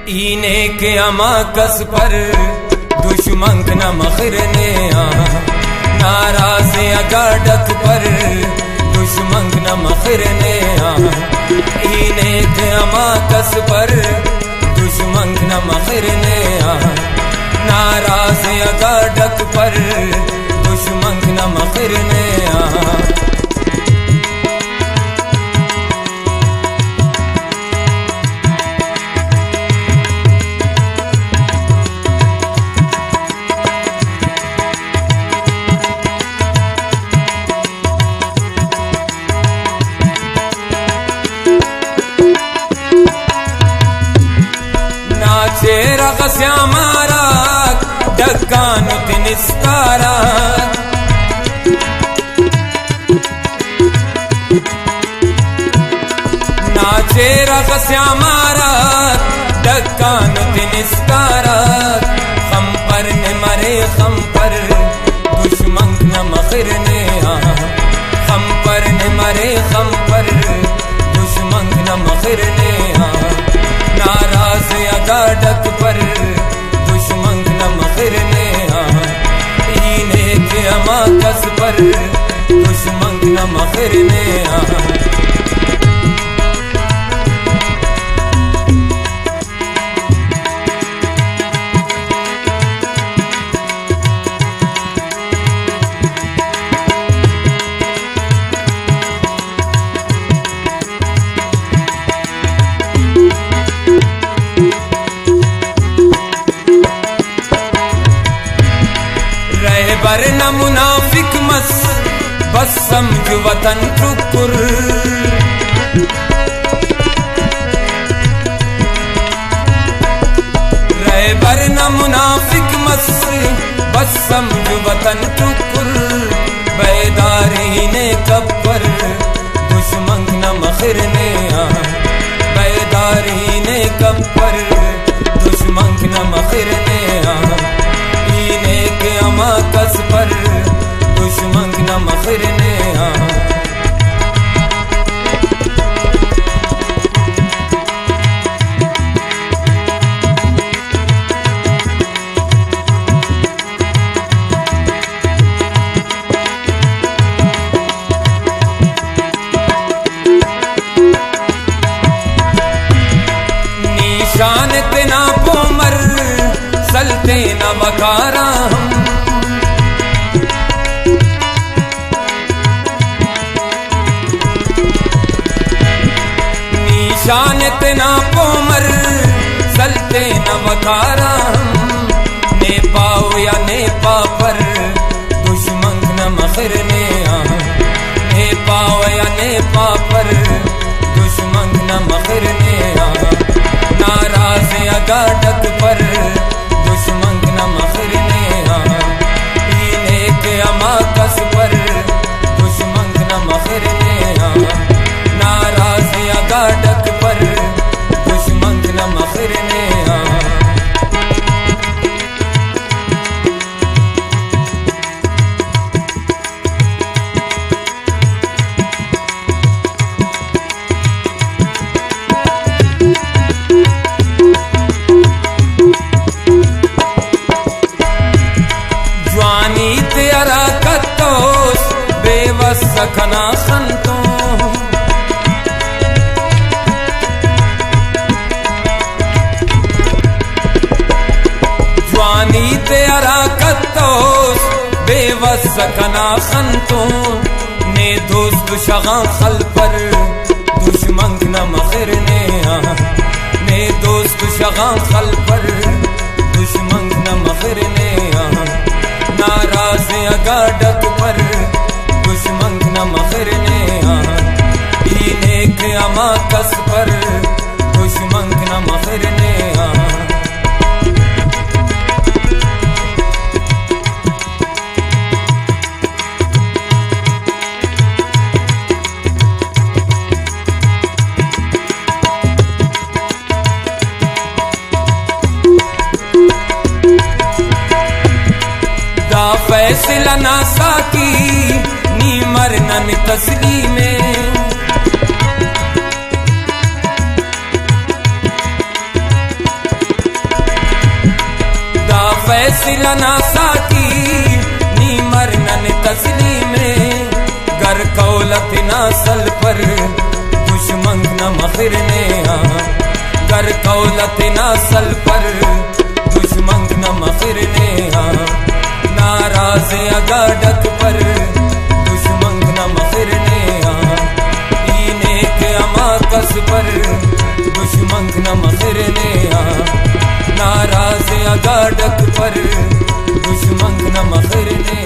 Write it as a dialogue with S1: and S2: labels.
S1: इने के अमा कस पर दुश्मन न मखरने नाराज अगाडक पर दुश्मन न मखरने इने के अमा कस पर दुश्मन न मखरने नाराज अगाडक पर दुश्मन न मखरने चेहरा श्यामारा डक्कान तिनिस्कारा ना चेहरा श्यामारा डक्कान तिनिस्कारा हम पर ने मरे हम पर दुश्मन न मखरने हम पर ने मरे हम पर दुश्मन न मखरने नाराज अगाडक पर दुश्मन न मखरने इने के अमा कस पर दुश्मन न मखरने पर न मुनाफिक मस बस समझ वतन टुकुर रहे पर न मुनाफिक मस बस समझ वतन टुकुर बेदारी ने कब्बर दुश्मन न मखरने बेदारी ने कब्बर दुश्मन न मखरने के अमा कस पर दुश्मन न मखरने निशान तेना पोमर सलते न बकारा निशान तेना पोमर सलते न बकारा ने पाओ या ने पापर दुश्मन न मखरने ने पाओ या ने पापर दुश्मन न मखरने नाराज अगाडक पर दुश्मन न मखरने इने के अमा कस पर दुश्मन न मखरने नाराज अगाडक पर दुश्मन न मखरने ज्वानी तेरा कत्तोस बेवस सखना संतो ज्वानी तेरा कत्तोस बेवस सखना संतो ने दोस्त शगा खल पर दुश्मन न मखरने ने दोस्त शगा खल पर दुश्मन न मखरने नाराज अगाडक पर दुश्मन न मखरने इने के अमा कस पर दुश्मन न मखरने फैसला नासा की नी मरनन तस्लीमे फैसला ना साकी नी मरनन तस्लीमे गर कौलत ना सल पर दुश्मन न मखिरने गर कौलत ना सल पर दुश्मन न मखिरने नाराज अगाडक पर दुश्मन न मखिरने इने के अमाकस पर दुश्मन न मखिरने नाराज अगाडक पर दुश्मन न मखिरने